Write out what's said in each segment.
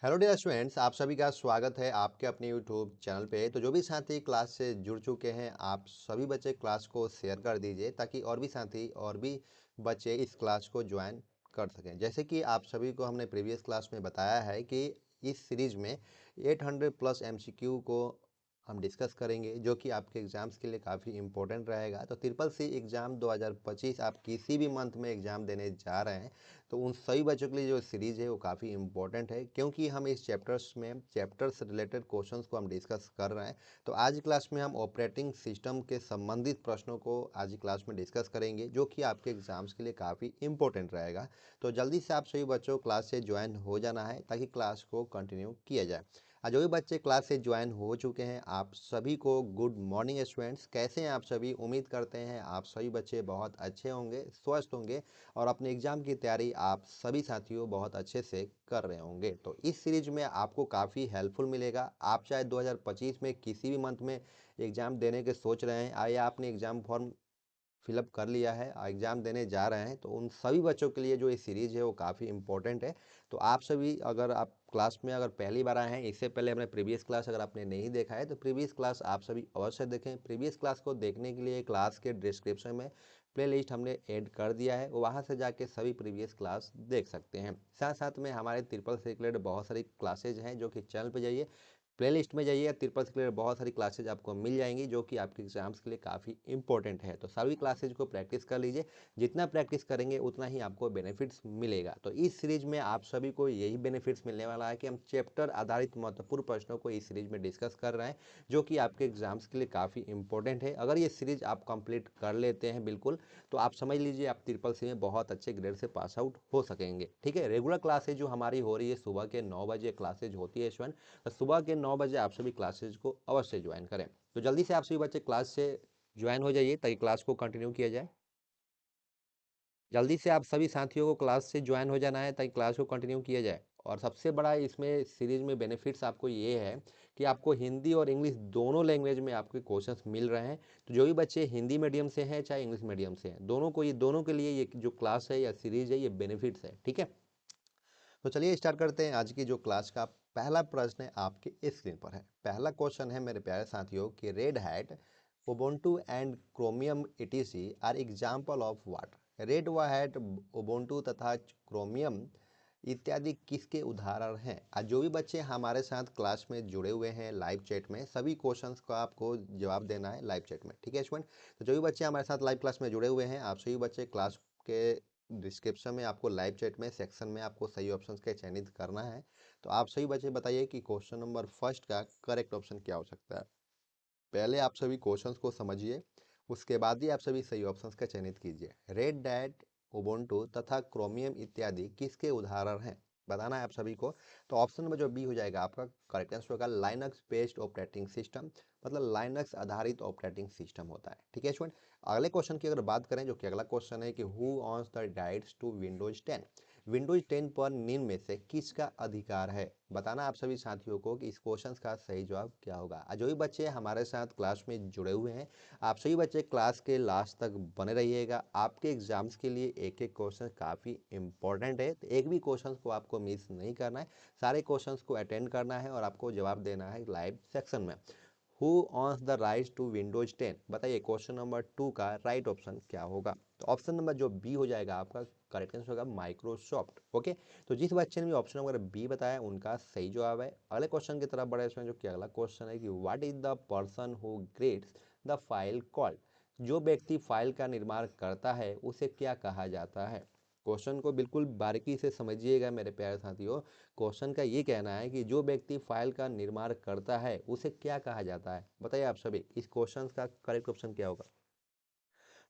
Hello dear students, आप सभी का स्वागत है आपके अपने यूट्यूब चैनल पे। तो जो भी साथी क्लास से जुड़ चुके हैं, आप सभी बच्चे क्लास को शेयर कर दीजिए ताकि और भी साथी और भी बच्चे इस क्लास को ज्वाइन कर सकें। जैसे कि आप सभी को हमने प्रीवियस क्लास में बताया है कि इस सीरीज में 800 प्लस एमसीक्यू को हम डिस्कस करेंगे, जो कि आपके एग्ज़ाम्स के लिए काफ़ी इंपॉर्टेंट रहेगा। तो ट्रिपल सी एग्ज़ाम 2025 आप किसी भी मंथ में एग्ज़ाम देने जा रहे हैं, तो उन सभी बच्चों के लिए जो सीरीज़ है वो काफ़ी इंपॉर्टेंट है, क्योंकि हम इस चैप्टर्स से रिलेटेड क्वेश्चंस को हम डिस्कस कर रहे हैं। तो आज की क्लास में हम ऑपरेटिंग सिस्टम के संबंधित प्रश्नों को आज की क्लास में डिस्कस करेंगे, जो कि आपके एग्जाम्स के लिए काफ़ी इंपॉर्टेंट रहेगा। तो जल्दी से आप सभी बच्चों को क्लास से ज्वाइन हो जाना है ताकि क्लास को कंटिन्यू किया जाए। जो भी बच्चे क्लास से ज्वाइन हो चुके हैं, आप सभी को गुड मॉर्निंग स्टूडेंट्स। कैसे हैं आप सभी? उम्मीद करते हैं आप सभी बच्चे बहुत अच्छे होंगे, स्वस्थ होंगे और अपने एग्ज़ाम की तैयारी आप सभी साथियों बहुत अच्छे से कर रहे होंगे। तो इस सीरीज में आपको काफ़ी हेल्पफुल मिलेगा। आप चाहे 2025 में किसी भी मंथ में एग्ज़ाम देने के सोच रहे हैं या आपने एग्ज़ाम फॉर्म फिलअप कर लिया है और एग्ज़ाम देने जा रहे हैं, तो उन सभी बच्चों के लिए जो ये सीरीज़ है वो काफ़ी इंपॉर्टेंट है। तो आप सभी, अगर आप क्लास में अगर पहली बार आए हैं, इससे पहले हमने प्रीवियस क्लास अगर आपने नहीं देखा है तो प्रीवियस क्लास आप सभी अवश्य देखें। प्रीवियस क्लास को देखने के लिए क्लास के डिस्क्रिप्शन में प्लेलिस्ट हमने ऐड कर दिया है, वहाँ से जाके सभी प्रीवियस क्लास देख सकते हैं। साथ साथ में हमारे ट्रिपल से रिलेटेड बहुत सारी क्लासेज हैं, जो कि चैनल पर जाइए, प्लेलिस्ट में जाइए, ट्रिपल से रिलेटेड बहुत सारी क्लासेज आपको मिल जाएंगी, जो कि आपके एग्जाम्स के लिए काफ़ी इंपॉर्टेंट है। तो सभी क्लासेज को प्रैक्टिस कर लीजिए। जितना प्रैक्टिस करेंगे उतना ही आपको बेनिफिट्स मिलेगा। तो इस सीरीज में आप सभी को यही बेनिफिट्स मिलने वाला है कि हम चैप्टर आधारित महत्वपूर्ण प्रश्नों को इस सीरीज में डिस्कस कर रहे हैं, जो कि आपके एग्जाम्स के लिए काफ़ी इंपॉर्टेंट है। अगर ये सीरीज आप कंप्लीट कर लेते हैं बिल्कुल, तो आप समझ लीजिए आप ट्रिपल सी में बहुत अच्छे ग्रेड से पास आउट हो सकेंगे। ठीक है, रेगुलर क्लासेज जो हमारी हो रही है, सुबह के 9 बजे क्लासेज होती है स्टूडेंट। तो सुबह के 9 बजे आप सभी क्लासेज को अवश्य ज्वाइन करें। तो जल्दी से आप सभी बच्चे क्लास से ज्वाइन हो जाइए ताकि क्लास को कंटिन्यू किया जाए। जल्दी से आप सभी साथियों को क्लास से ज्वाइन हो जाना है ताकि क्लास को कंटिन्यू किया जाए। और सबसे बड़ा इसमें सीरीज में बेनिफिट्स आपको ये है कि आपको हिंदी और इंग्लिश दोनों लैंग्वेज में आपके क्वेश्चंस मिल रहे हैं। तो जो भी बच्चे हिंदी मीडियम से हैं चाहे इंग्लिश मीडियम से हैं, दोनों के लिए ये जो क्लास है या सीरीज है, ये बेनिफिट्स है। ठीक है, तो चलिए स्टार्ट करते हैं आज की जो क्लास का पहला प्रश्न है आपके स्क्रीन पर है। पहला क्वेश्चन है मेरे प्यारे साथियों कि Red Hat, Ubuntu and Chromium etc are example of what. Red Hat, Ubuntu तथा क्रोमियम इत्यादि किसके उदाहरण हैं? आज जो भी बच्चे हमारे साथ क्लास में जुड़े हुए हैं लाइव चैट में, सभी क्वेश्चंस का आपको जवाब देना है लाइव चैट में। ठीक है स्टूडेंट, तो जो भी बच्चे हमारे साथ लाइव क्लास में जुड़े हुए हैं, आप सभी बच्चे क्लास के डिस्क्रिप्शन में आपको लाइव चैट में सेक्शन में आपको सही ऑप्शंस के चयनित करना है। तो आप सभी बच्चे बताइए कि क्वेश्चन नंबर फर्स्ट का करेक्ट ऑप्शन क्या हो सकता है। पहले आप सभी क्वेश्चंस को समझिए, उसके बाद ही आप सभी सही ऑप्शंस का चयनित कीजिए। रेड डैट, उबुंटू तथा क्रोमियम इत्यादि किसके उदाहरण हैं, बताना है आप सभी को। तो ऑप्शन नंबर जो बी हो जाएगा आपका करेक्ट आंसर होगा लाइनक्स बेस्ड ऑपरेटिंग सिस्टम, मतलब लाइनक्स आधारित ऑपरेटिंग सिस्टम होता है। ठीक है स्टूडेंट, अगले क्वेश्चन की अगर बात करें, जो कि अगला क्वेश्चन है कि who owns the rights to Windows 10। Windows 10 पर निम्न में से किसका अधिकार है, बताना आप सभी साथियों को कि इस क्वेश्चन का सही जवाब क्या होगा। जो भी बच्चे हमारे साथ क्लास में जुड़े हुए हैं, आप सभी बच्चे क्लास के लास्ट तक बने रहिएगा। आपके एग्जाम्स के लिए एक एक क्वेश्चन काफ़ी इंपॉर्टेंट है, तो एक भी क्वेश्चन को आपको मिस नहीं करना है, सारे क्वेश्चंस को अटेंड करना है और आपको जवाब देना है लाइव सेक्शन में। Who owns the rights to Windows 10, बताइए क्वेश्चन नंबर 2 का राइट ऑप्शन क्या होगा। तो ऑप्शन नंबर जो बी हो जाएगा आपका करेक्ट आंसर होगा माइक्रोसॉफ्ट। ओके, तो जिस बच्चे ने भी ऑप्शन नंबर बी बताया उनका सही जवाब है। अगले क्वेश्चन की तरफ बढ़े, इसमें जो कि अगला क्वेश्चन है कि what is the person who creates the file called. जो व्यक्ति फाइल का निर्माण करता है उसे क्या कहा जाता है। क्वेश्चन को बिल्कुल बारीकी से समझिएगा मेरे प्यारे साथियों। क्वेश्चन का ये कहना है कि जो व्यक्ति फाइल का निर्माण करता है उसे क्या कहा जाता है। बताइए आप सभी, इस क्वेश्चन का करेक्ट ऑप्शन क्या होगा।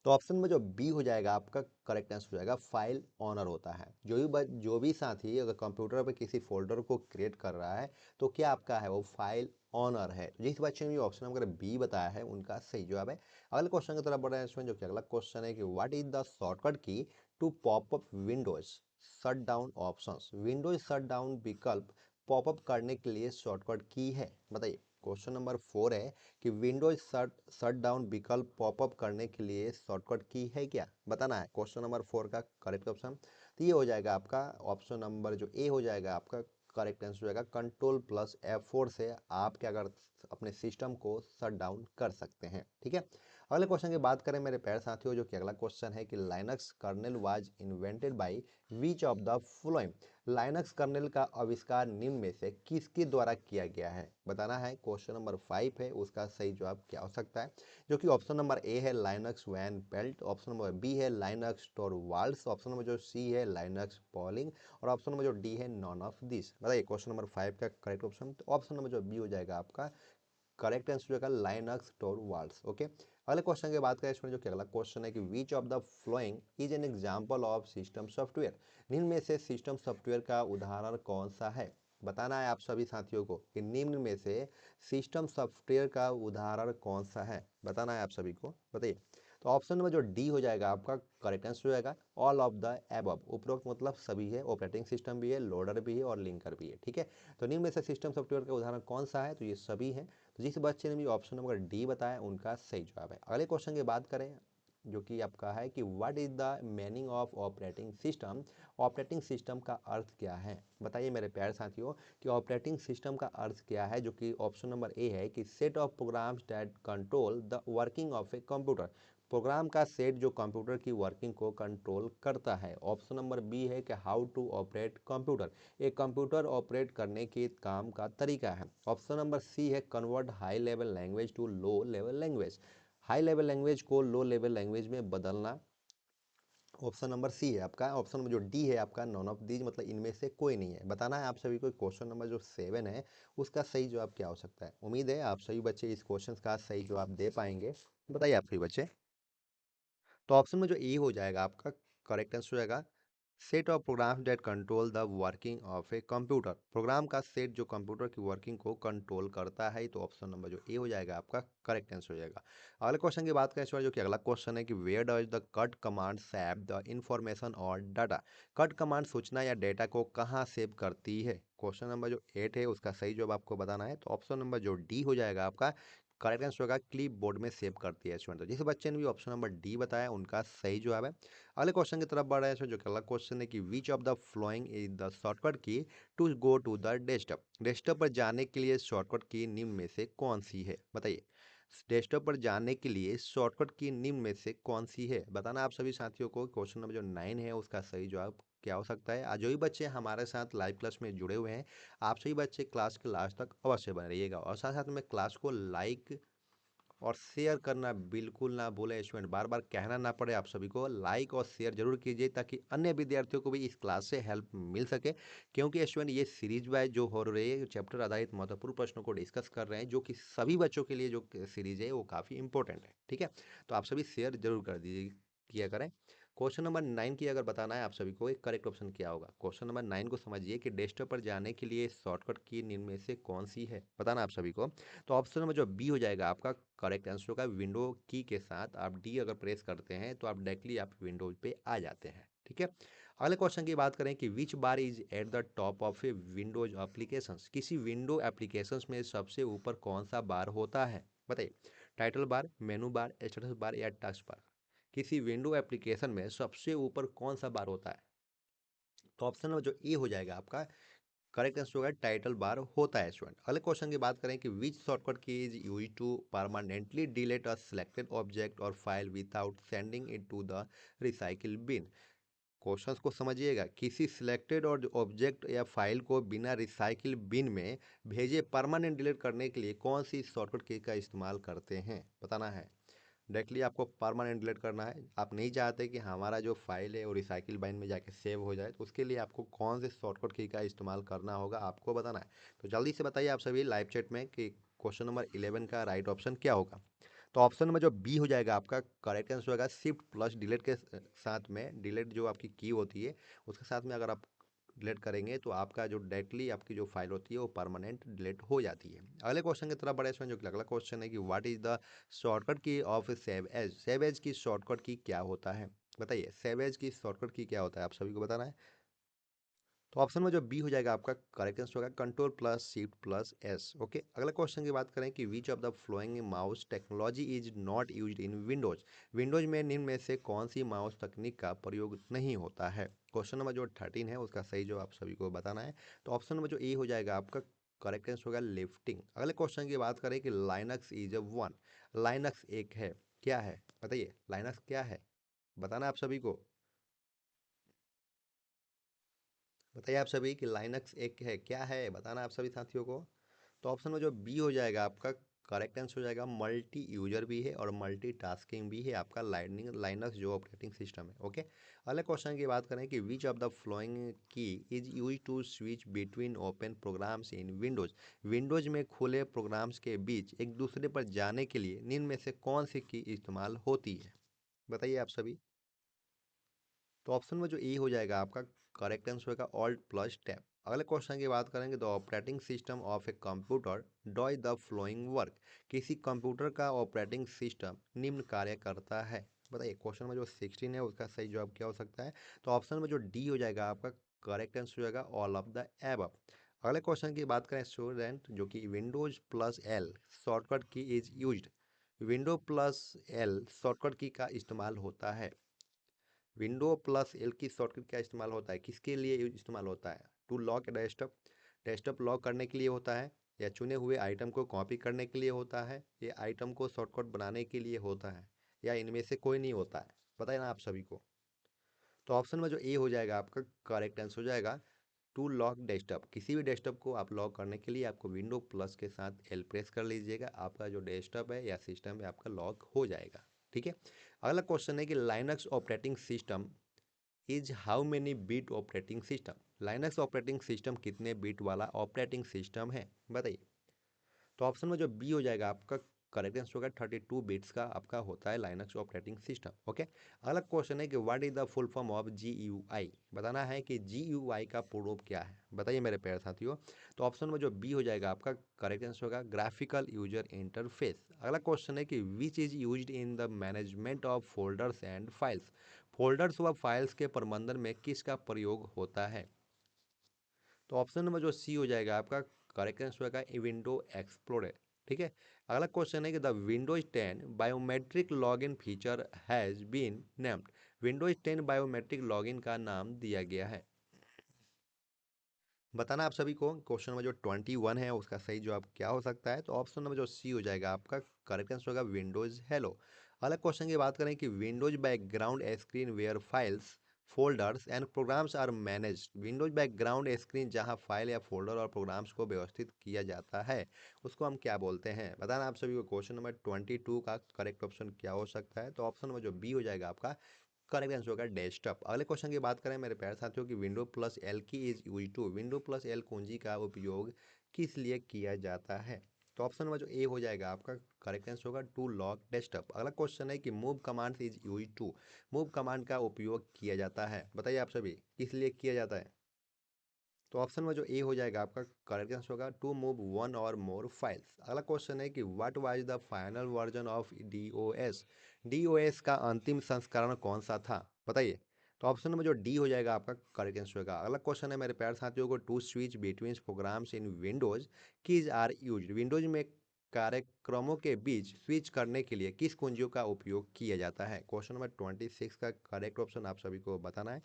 तो ऑप्शन में जो बी हो जाएगा आपका करेक्ट आंसर हो जाएगा फाइल ऑनर होता है। जो भी साथी अगर कंप्यूटर पे किसी फोल्डर को क्रिएट कर रहा है, तो क्या आपका है वो फाइल ऑनर है। जिस बच्चे ने ऑप्शन नंबर बी बताया है उनका सही जवाब है। अगले क्वेश्चन की तरफ बढ़ रहे हैं इसमें, जो कि अगला क्वेश्चन है कि what is the shortcut key to pop up Windows shut down options. Windows shut down विकल्प पॉपअप करने के लिए शॉर्टकट की है, बताइए। क्वेश्चन नंबर 4 है कि विंडोज शट डाउन विकल्प पॉपअप करने के लिए शॉर्टकट की है क्या, बताना है। क्वेश्चन नंबर 4 का करेक्ट ऑप्शन तो ये हो जाएगा आपका ऑप्शन नंबर जो ए हो जाएगा आपका करेक्ट आंसर होगा कंट्रोल प्लस F4 से आप क्या कर अपने सिस्टम को शट डाउन कर सकते हैं। ठीक है, अगले क्वेश्चन की बात करें मेरे प्यारे साथियों, जो कि अगला क्वेश्चन है कि Linux kernel was invented by which of the following. Linux kernel का आविष्कार निम्न में से किसके द्वारा किया गया है, बताना है। क्वेश्चन नंबर 5 है, उसका सही जवाब क्या हो सकता है, जो कि ऑप्शन नंबर ए है Linus Van Pelt, option number B है लाइनक्स टोरवाल्ड्स, ऑप्शन नंबर जो सी है लाइनक्स पॉलिंग, और ऑप्शन नंबर जो डी है नॉन ऑफ दिस। बताइए क्वेश्चन नंबर 5 का करेक्ट ऑप्शन, तो ऑप्शन नंबर जो बी हो जाएगा आपका करेक्ट आंसर होगा लाइनक्स टोरवाल्ड्स। ओके, अगले क्वेश्चन की बात करें स्टूडेंट, जो कि अगला क्वेश्चन है कि which of the following is an example of system software. निम्न में से सिस्टम सॉफ्टवेयर का उदाहरण कौन सा है, बताना है आप सभी साथियों को कि निम्न में से सिस्टम सॉफ्टवेयर का उदाहरण कौन सा है, बताना है आप सभी को, बताइए। तो ऑप्शन नंबर जो डी हो जाएगा आपका करेक्ट आंसर हो जाएगा ऑल ऑफ द एबव। उपरोक्त मतलब सभी है, ऑपरेटिंग सिस्टम भी है, लोडर भी है और लिंकर भी है। ठीक है, तो निम्न में से सिस्टम सॉफ्टवेयर का उदाहरण कौन सा है, तो ये सभी है। तो जिस बच्चे ने भी ऑप्शन नंबर डी बताया उनका सही जवाब है। अगले क्वेश्चन की बात करें, जो कि आपका है कि what is the meaning of operating system. Operating system का अर्थ क्या है, बताइए मेरे प्यारे साथियों कि ऑपरेटिंग सिस्टम का अर्थ क्या है, जो कि ऑप्शन नंबर ए है कि set of programs that control the working of a computer. Program का सेट जो कंप्यूटर की वर्किंग को कंट्रोल करता है। ऑप्शन नंबर बी है कि हाउ टू ऑपरेट कंप्यूटर, एक कंप्यूटर ऑपरेट करने के काम का तरीका है। ऑप्शन नंबर सी है convert high level language to low level language, high level language को लो लेवल लैंग्वेज में बदलना। ऑप्शन नंबर सी है आपका, ऑप्शन नंबर जो डी है आपका नॉन ऑफ दीज, मतलब इनमें से कोई नहीं है। बताना है आप सभी को क्वेश्चन नंबर जो 7 है उसका सही जवाब क्या हो सकता है। उम्मीद है आप सभी बच्चे इस क्वेश्चन का सही जवाब दे पाएंगे, बताइए आप सभी बच्चे। तो ऑप्शन में जो ए हो जाएगा आपका करेक्ट आंसर हो जाएगा set of program that control the working of a computer. Program का सेट जो कंप्यूटर की वर्किंग को कंट्रोल करता है, तो ऑप्शन नंबर जो ए हो जाएगा आपका करेक्ट आंसर हो जाएगा। अगले क्वेश्चन की बात करें जो कि अगला क्वेश्चन है कि where does the cut command save the information और डाटा। कट कमांड सूचना या डेटा को कहाँ सेव करती है। क्वेश्चन नंबर जो 8 है उसका सही जवाब आपको बताना है। तो ऑप्शन नंबर जो डी हो जाएगा आपका करेक्ट आंसर होगा क्लिप बोर्ड में सेव करती है स्टूडेंट। तो जिस बच्चे ने भी ऑप्शन नंबर डी बताया उनका सही जवाब है। अगले क्वेश्चन की तरफ बढ़ रहे हैं जो कि अगला क्वेश्चन है कि which of the following is the shortcut key to go to the desktop. Desktop पर जाने के लिए शॉर्टकट की निम्न में से कौन सी है, बताइए। डेस्कटॉप पर जाने के लिए शॉर्टकट की निम्न में से कौन सी है, बताना आप सभी साथियों को। क्वेश्चन नंबर जो 9 है उसका सही जवाब क्या हो सकता है। आज जो भी बच्चे हमारे साथ लाइव क्लास में जुड़े हुए हैं, आप सभी बच्चे क्लास के लास्ट तक अवश्य बने रहिएगा और साथ साथ में क्लास को लाइक और शेयर करना बिल्कुल ना भूलें स्टूडेंट। बार बार कहना ना पड़े आप सभी को, लाइक और शेयर जरूर कीजिए ताकि अन्य विद्यार्थियों को भी इस क्लास से हेल्प मिल सके। क्योंकि स्टूडेंट ये सीरीज वाइज जो हो रही है, चैप्टर आधारित महत्वपूर्ण प्रश्नों को डिस्कस कर रहे हैं, जो कि सभी बच्चों के लिए जो सीरीज है वो काफ़ी इंपॉर्टेंट है। ठीक है, तो आप सभी शेयर जरूर कर दीजिए किया करें। क्वेश्चन नंबर 9 की अगर बताना है आप सभी को एक करेक्ट ऑप्शन क्या होगा। क्वेश्चन नंबर 9 को समझिए कि डेस्कटॉप पर जाने के लिए शॉर्टकट की निम्न में से कौन सी है, बताना आप सभी को। तो ऑप्शन नंबर जो बी हो जाएगा आपका करेक्ट आंसर होगा विंडो की के साथ आप डी अगर प्रेस करते हैं तो आप डायरेक्टली आप विंडोज पे आ जाते हैं। ठीक है, अगले क्वेश्चन की बात करें कि which bar is at the top of a Windows applications. किसी विंडो एप्लीकेशंस में सबसे ऊपर कौन सा बार होता है, बताइए। टाइटल बार, मेनू बार, स्टेटस बार या टास्क बार। किसी विंडो एप्लीकेशन में सबसे ऊपर कौन सा बार होता है। तो ऑप्शन नंबर जो ए हो जाएगा आपका करेक्ट आंसर होगा टाइटल बार होता है स्टूडेंट। अगले क्वेश्चन की बात करें कि which shortcut key is use to permanently delete a selected object और file without sending it to the recycle bin. Questions को समझिएगा, किसी सिलेक्टेड और ऑब्जेक्ट या फाइल को बिना रिसाइकिल बिन में भेजे परमानेंट डिलीट करने के लिए कौन सी शॉर्टकट की का इस्तेमाल करते हैं, बताना है। डायरेक्टली आपको परमानेंट डिलीट करना है, आप नहीं चाहते कि हमारा जो फाइल है वो रिसाइकिल बाइन में जाके सेव हो जाए, तो उसके लिए आपको कौन से शॉर्टकट की का इस्तेमाल करना होगा आपको बताना है। तो जल्दी से बताइए आप सभी लाइव चैट में कि क्वेश्चन नंबर 11 का राइट ऑप्शन क्या होगा। तो ऑप्शन नंबर जो बी हो जाएगा आपका करेक्ट आंसर होगा शिफ्ट प्लस डिलीट के साथ में, डिलीट जो आपकी की होती है उसके साथ में अगर आप डिलीट करेंगे तो आपका जो डायरेक्टली आपकी जो फाइल होती है वो परमानेंट डिलीट हो जाती है। अगले क्वेश्चन की तरफ बड़े जो कि अगला क्वेश्चन है कि what is the shortcut key of save as. Save as की शॉर्टकट की क्या होता है, बताइए। सेव एज की शॉर्टकट की क्या होता है आप सभी को बताना है। तो ऑप्शन में जो बी हो जाएगा आपका करेक्ट आंसर होगा control plus shift plus S. Okay, अगला क्वेश्चन की बात करें कि which of the flowing mouse technology is not used in Windows. Windows में निम्न में से कौन सी माउस तकनीक का प्रयोग नहीं होता है। क्वेश्चन नंबर जो 13 है उसका सही जवाब आप सभी को बताना है। तो ऑप्शन नंबर जो ए हो जाएगा आपका करेक्ट आंसर होगा लिफ्टिंग। अगले क्वेश्चन की बात करें कि Linux is a one. Linux एक है, क्या है बताइए, लाइनक्स क्या है, बताना आप सभी को। बताइए आप सभी कि लाइनक्स एक है, क्या है, बताना आप सभी साथियों को। तो ऑप्शन में जो बी हो जाएगा आपका करेक्ट आंसर हो जाएगा मल्टी यूजर भी है और मल्टी टास्किंग भी है आपका लाइनिंग लाइनक्स जो ऑपरेटिंग सिस्टम है। ओके, अगले क्वेश्चन की बात करें कि which of the following key is use to switch between open programs in Windows. Windows में खुले प्रोग्राम्स के बीच एक दूसरे पर जाने के लिए निम्न में से कौन सी की इस्तेमाल होती है, बताइए आप सभी। तो ऑप्शन में जो ए हो जाएगा आपका करेक्ट आंसर होगा ऑल्ट प्लस टैब। अगले क्वेश्चन की बात करेंगे तो operating system of a computer doe the flowing work. किसी कंप्यूटर का ऑपरेटिंग सिस्टम निम्न कार्य करता है, बताइए। क्वेश्चन में जो 16 है उसका सही जवाब क्या हो सकता है। तो ऑप्शन में जो डी हो जाएगा आपका करेक्ट आंसर हो जाएगा ऑल ऑफ द एबव। अगले क्वेश्चन की बात करें स्टूडेंट, जो कि Windows plus L shortcut key is used. Window plus L shortcut key का इस्तेमाल होता है। Window plus L key shortcut क्या इस्तेमाल होता है, किसके लिए इस्तेमाल होता है। To lock desktop, desktop lock करने के लिए होता है, या चुने हुए आइटम को कॉपी करने के लिए होता है, या आइटम को शॉर्टकट बनाने के लिए होता है, या इनमें से कोई नहीं होता है, बताइए ना आप सभी को। तो ऑप्शन में जो ए हो जाएगा आपका करेक्ट आंसर हो जाएगा टू लॉक डेस्कटॉप। किसी भी डेस्कटॉप को आप लॉक करने के लिए आपको विंडो प्लस के साथ एल प्रेस कर लीजिएगा, आपका जो डेस्कटॉप है या सिस्टम है आपका लॉक हो जाएगा। ठीक है, अगला क्वेश्चन है कि Linux operating system is how many bit operating system. Linux operating system कितने बिट वाला ऑपरेटिंग सिस्टम है, बताइए। तो ऑप्शन में जो बी हो जाएगा आपका करेक्ट आंसर होगा 32 बिट्स का आपका होता है लाइनक्स ऑपरेटिंग सिस्टम। ओके, अगला क्वेश्चन है कि what is the full form of G U I. बताना है कि जी यू आई का पूर्ण रूप क्या है, बताइए मेरे प्यारे साथियों। तो ऑप्शन में जो बी हो जाएगा आपका करेक्ट आंसर होगा ग्राफिकल यूजर इंटरफेस। अगला क्वेश्चन है कि which is used in the management of folders and files. Folders व फाइल्स के प्रबंधन में किसका प्रयोग होता है। तो ऑप्शन नंबर जो सी हो जाएगा आपका करेक्ट आंसर होगा विंडो एक्सप्लोरर। ठीक है, अगला क्वेश्चन है कि the Windows 10 biometric login feature has been named. Windows 10 biometric login का नाम दिया गया है, बताना आप सभी को। क्वेश्चन नंबर जो 21 है उसका सही जवाब क्या हो सकता है। तो ऑप्शन नंबर जो सी हो जाएगा आपका करेक्ट आंसर होगा विंडोज हेलो। अगला क्वेश्चन की बात करें कि Windows background screen where files folders and programs are manage. Windows background screen जहां फाइल या फोल्डर और प्रोग्राम्स को व्यवस्थित किया जाता है उसको हम क्या बोलते हैं, बताना आप सभी को। क्वेश्चन नंबर 22 का करेक्ट ऑप्शन क्या हो सकता है। तो ऑप्शन नंबर जो बी हो जाएगा आपका करेक्ट आंसर होगा डेस्कटॉप। अगले क्वेश्चन की बात करें मेरे प्यारे साथियों की window plus L key is use to. Window plus L कुंजी का उपयोग किस लिए किया जाता है। तो ऑप्शन नंबर जो ए हो जाएगा आपका करेक्ट आंसर होगा टू लॉक डेस्कटॉप। अगला क्वेश्चन है कि move command is use to. Move command का उपयोग किया जाता है, बताइए आप सभी किस लिए किया जाता है। तो ऑप्शन में जो ए हो जाएगा आपका करेक्ट आंसर होगा to move one or more files. अगला क्वेश्चन है कि what was the final version of D O S. D O S का अंतिम संस्करण कौन सा था, बताइए। तो ऑप्शन नंबर जो डी हो जाएगा आपका करेक्ट आंसर होगा। अगला क्वेश्चन है मेरे प्यारे साथियों को to switch between programs in Windows keys are use. Windows में कार्यक्रमों के बीच स्विच करने के लिए किस कुंजियों का उपयोग किया जाता है। क्वेश्चन नंबर 26 का करेक्ट ऑप्शन आप सभी को बताना है,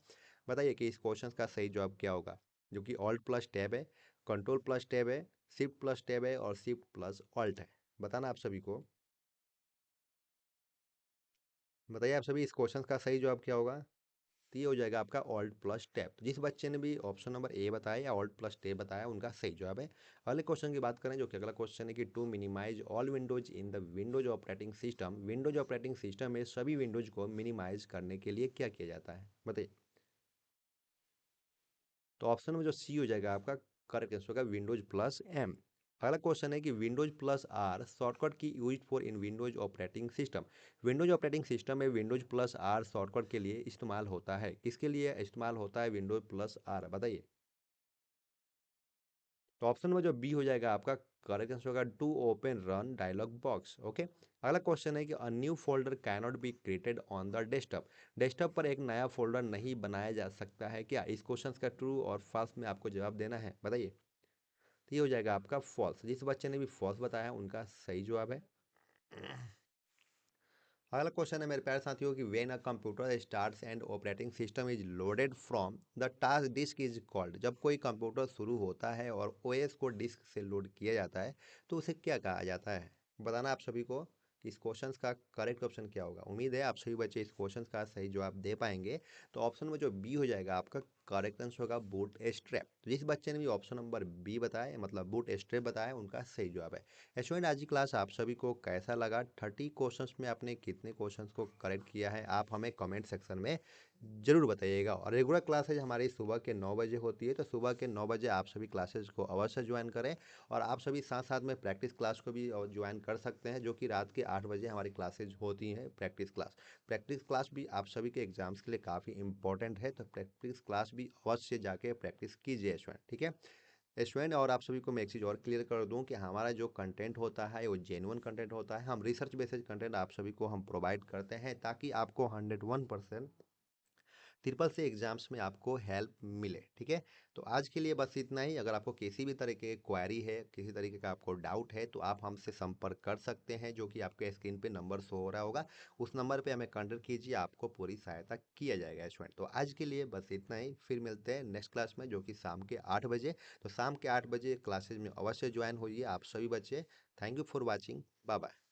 बताइए कि इस क्वेश्चन का सही जवाब क्या होगा। जो कि ऑल्ट प्लस टैब है, कंट्रोल प्लस टैब है, शिफ्ट प्लस टैब है और शिफ्ट प्लस ऑल्ट है, बताना आप सभी को। बताइए आप सभी इस क्वेश्चन का सही जवाब क्या होगा। तो ये हो जाएगा आपका ऑल्ट प्लस टैब। तो जिस बच्चे ने भी ऑप्शन नंबर ए बताया या ऑल्ट प्लस टैब बताया उनका सही जवाब है। अगले क्वेश्चन की बात करें जो कि अगला क्वेश्चन है कि to minimize all windows in the Windows operating system. Windows operating system में सभी विंडोज को मिनिमाइज करने के लिए क्या किया जाता है, बताइए। तो ऑप्शन में जो सी हो जाएगा आपका करेक्ट आंसर होगा विंडोज प्लस एम। अगला क्वेश्चन है कि विंडोज प्लस आर शॉर्टकट की use for in Windows operating system. Windows operating system में विंडोज प्लस आर शॉर्टकट के लिए इस्तेमाल होता है, किसके लिए इस्तेमाल होता है विंडोज प्लस आर, बताइए। तो ऑप्शन में जो बी हो जाएगा आपका करेक्ट आंसर होगा to open run dialog box. Okay, अगला क्वेश्चन है कि a new folder can not be created on the desktop. Desktop पर एक नया फोल्डर नहीं बनाया जा सकता है क्या? इस क्वेश्चन का ट्रू और फॉल्स में आपको जवाब देना है, बताइए। तो ये हो जाएगा आपका फॉल्स। जिस बच्चे ने भी फॉल्स बताया उनका सही जवाब है। अगला क्वेश्चन है मेरे प्यारे साथियों कि when a computer starts and operating system is loaded from the task disk is called. जब कोई कंप्यूटर शुरू होता है और ओएस को डिस्क से लोड किया जाता है तो उसे क्या कहा जाता है? बताना आप सभी को कि इस क्वेश्चन का करेक्ट ऑप्शन क्या होगा। उम्मीद है आप सभी बच्चे इस क्वेश्चन का सही जवाब दे पाएंगे। तो ऑप्शन में जो बी हो जाएगा आपका करेक्ट आंसर होगा बूट स्ट्रैप। तो जिस बच्चे ने भी ऑप्शन नंबर बी बताया मतलब बूट स्ट्रैप बताया उनका सही जवाब है। स्टूडेंट आज की क्लास आप सभी को कैसा लगा? 30 क्वेश्चंस में आपने कितने क्वेश्चंस को करेक्ट किया है आप हमें कमेंट सेक्शन में जरूर बताइएगा। और रेगुलर क्लासेज हमारी सुबह के 9 बजे होती है, तो सुबह के 9 बजे आप सभी क्लासेज को अवश्य ज्वाइन करें। और आप सभी साथ साथ में प्रैक्टिस क्लास को भी ज्वाइन कर सकते हैं, जो कि रात के 8 बजे हमारी क्लासेज होती हैं प्रैक्टिस क्लास। प्रैक्टिस क्लास भी आप सभी के एग्जाम्स के लिए काफ़ी इंपॉर्टेंट है, तो प्रैक्टिस क्लास भी अवश्य जाके प्रैक्टिस कीजिए स्टूडेंट, ठीक है स्टूडेंट। और आप सभी को मैं एक चीज़ और क्लियर कर दूं कि हमारा जो कंटेंट होता है वो जेन्युइन कंटेंट होता है। हम रिसर्च बेस्ड कंटेंट आप सभी को हम प्रोवाइड करते हैं ताकि आपको 101% ट्रिपल सी एग्जाम्स में आपको हेल्प मिले, ठीक है। तो आज के लिए बस इतना ही। अगर आपको किसी भी तरह की क्वेरी है, किसी तरीके का आपको डाउट है, तो आप हमसे संपर्क कर सकते हैं, जो कि आपके स्क्रीन पे नंबर शो हो रहा होगा। उस नंबर पे हमें कांटेक्ट कीजिए, आपको पूरी सहायता किया जाएगा स्टूडेंट। तो आज के लिए बस इतना ही, फिर मिलते हैं नेक्स्ट क्लास में जो कि शाम के 8 बजे। तो शाम के 8 बजे क्लासेज में अवश्य ज्वाइन होइए आप सभी बच्चे। Thank you for watching, bye bye.